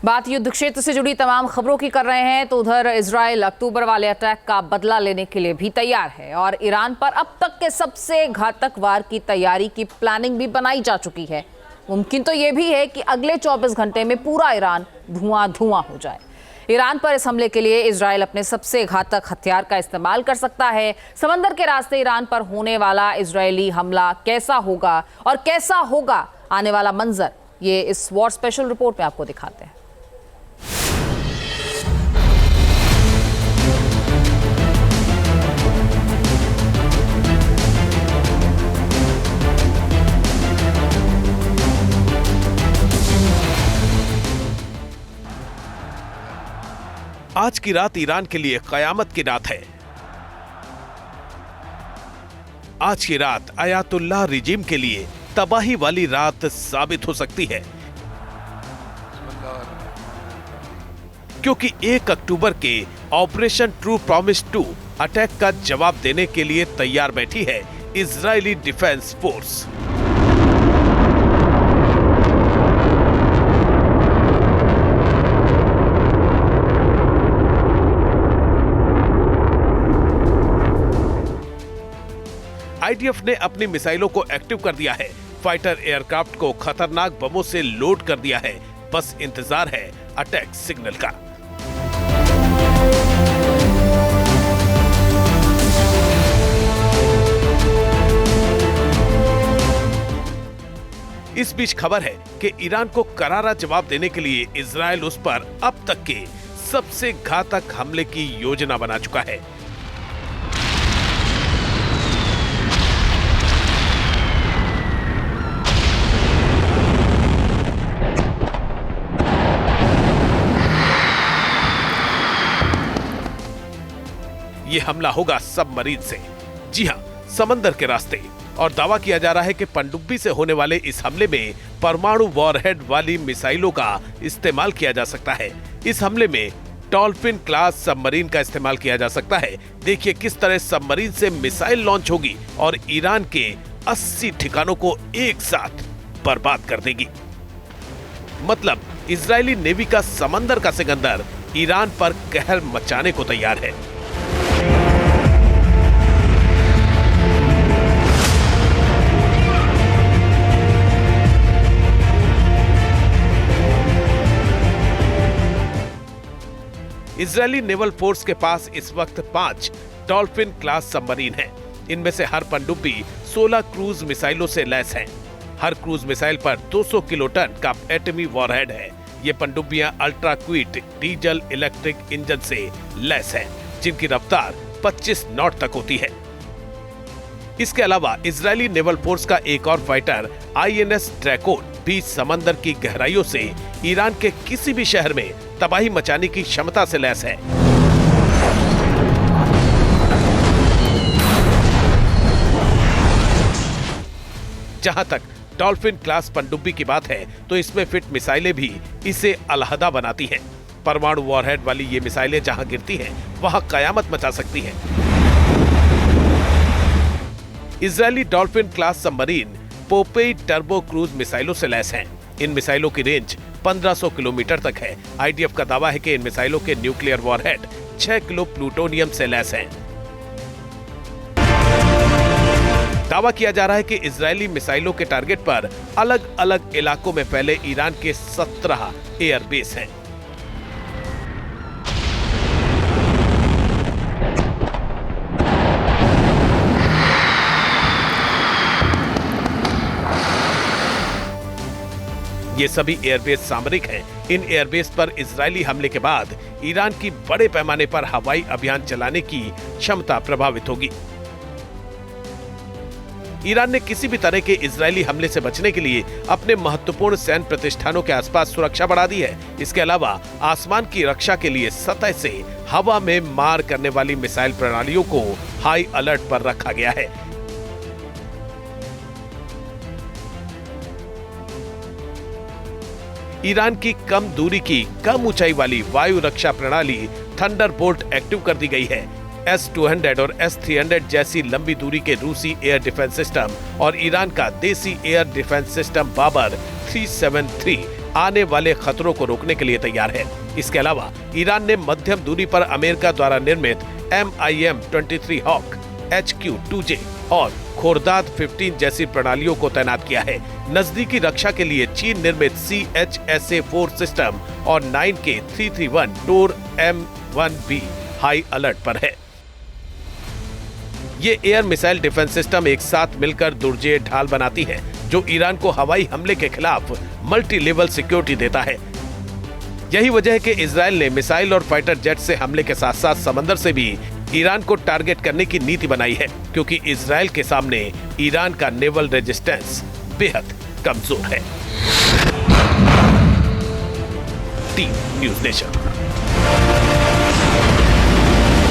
बात युद्ध क्षेत्र से जुड़ी तमाम खबरों की कर रहे हैं तो उधर इजराइल अक्टूबर वाले अटैक का बदला लेने के लिए भी तैयार है और ईरान पर अब तक के सबसे घातक वार की तैयारी की प्लानिंग भी बनाई जा चुकी है। मुमकिन तो यह भी है कि अगले 24 घंटे में पूरा ईरान धुआं धुआं हो जाए। ईरान पर इस हमले के लिए इजराइल अपने सबसे घातक हथियार का इस्तेमाल कर सकता है। समंदर के रास्ते ईरान पर होने वाला इजरायली हमला कैसा होगा और कैसा होगा आने वाला मंजर, ये इस वॉर स्पेशल रिपोर्ट में आपको दिखाते हैं। आज की रात ईरान के लिए कयामत की रात है। आज की रात आयतुल्लाह रिजीम के लिए तबाही वाली रात साबित हो सकती है, क्योंकि 1 अक्टूबर के ऑपरेशन ट्रू प्रॉमिस 2 अटैक का जवाब देने के लिए तैयार बैठी है इजरायली डिफेंस फोर्स। आईडीएफ ने अपनी मिसाइलों को एक्टिव कर दिया है। फाइटर एयरक्राफ्ट को खतरनाक बमों से लोड कर दिया है। बस इंतजार है अटैक सिग्नल का। इस बीच खबर है कि ईरान को करारा जवाब देने के लिए इजराइल उस पर अब तक के सबसे घातक हमले की योजना बना चुका है। ये हमला होगा सबमरीन से, जी हां, समंदर के रास्ते। और दावा किया जा रहा है कि पनडुब्बी से होने वाले इस हमले में परमाणु वॉरहेड वाली मिसाइलों का इस्तेमाल किया जा सकता है। इस हमले में डॉल्फिन क्लास सबमरीन का इस्तेमाल किया जा सकता है। देखिए किस तरह सबमरीन से मिसाइल लॉन्च होगी और ईरान के 80 ठिकानों को एक साथ बर्बाद कर देगी। मतलब इजरायली नेवी का समंदर का सिकंदर ईरान पर कहर मचाने को तैयार है। इजरायली नेवल फोर्स के पास इस वक्त 5 डॉल्फिन क्लास सबमरीन हैं। इनमें से हर पनडुब्बी 16 क्रूज मिसाइलों से लैस है। हर क्रूज मिसाइल पर 200 किलोटन का एटमी वॉरहेड है। ये पनडुब्बियां ultra quick diesel electric engine से लैस हैं, जिनकी रफ्तार 25 नॉट तक होती है। इसके अलावा इजरायली नेवल फोर्स का एक और फाइटर आईएनएस ड्रैकोन भी समंदर की गहराइयों से ईरान के किसी भी शहर में तबाही मचाने की क्षमता से लैस है। जहां तक डॉल्फिन क्लास पनडुब्बी की बात है तो इसमें फिट मिसाइलें भी इसे अलहदा बनाती हैं। परमाणु वॉरहेड वाली ये मिसाइलें जहां गिरती हैं वहां कयामत मचा सकती हैं। इजरायली dolphin class submarine Popeye turbo cruise मिसाइलों से लैस हैं। इन मिसाइलों की रेंज 1500 किलोमीटर तक है। आईडीएफ का दावा है कि इन मिसाइलों के न्यूक्लियर वॉरहेड 6 किलो प्लूटोनियम से लैस हैं। दावा किया जा रहा है कि इजरायली मिसाइलों के टारगेट पर अलग अलग इलाकों में फैले ईरान के 17 एयरबेस हैं। ये सभी एयरबेस सामरिक हैं। इन एयरबेस पर इजरायली हमले के बाद ईरान की बड़े पैमाने पर हवाई अभियान चलाने की क्षमता प्रभावित होगी। ईरान ने किसी भी तरह के इजरायली हमले से बचने के लिए अपने महत्वपूर्ण सैन्य प्रतिष्ठानों के आसपास सुरक्षा बढ़ा दी है। इसके अलावा आसमान की रक्षा के लिए सतह से हवा में मार करने वाली मिसाइल प्रणालियों को हाई अलर्ट पर रखा गया है। ईरान की कम दूरी की कम ऊंचाई वाली वायु रक्षा प्रणाली थंडरबोल्ट एक्टिव कर दी गई है। S-200 और S-300 जैसी लंबी दूरी के रूसी एयर डिफेंस सिस्टम और ईरान का देसी एयर डिफेंस सिस्टम बाबर 373 आने वाले खतरों को रोकने के लिए तैयार है। इसके अलावा ईरान ने मध्यम दूरी पर अमेरिका द्वारा निर्मित MIM-23 हॉक, HQ-2J और खोरदाद 15 जैसी प्रणालियों को तैनात किया है। नजदीकी रक्षा के लिए चीन निर्मित CHSA-4 सिस्टम और 9K-331 टोर M1 भी हाई अलर्ट पर है। ये एयर मिसाइल डिफेंस सिस्टम एक साथ मिलकर दुर्जेय ढाल बनाती है, जो ईरान को हवाई हमले के खिलाफ मल्टी लेवल सिक्योरिटी देता है। यही वजह है कि इजराइल ने मिसाइल और फाइटर जेट से हमले के साथ साथ समंदर से भी ईरान को टारगेट करने की नीति बनाई है, क्योंकि इजराइल के सामने ईरान का नेवल रेजिस्टेंस बेहद कमजोर है। Team news nation.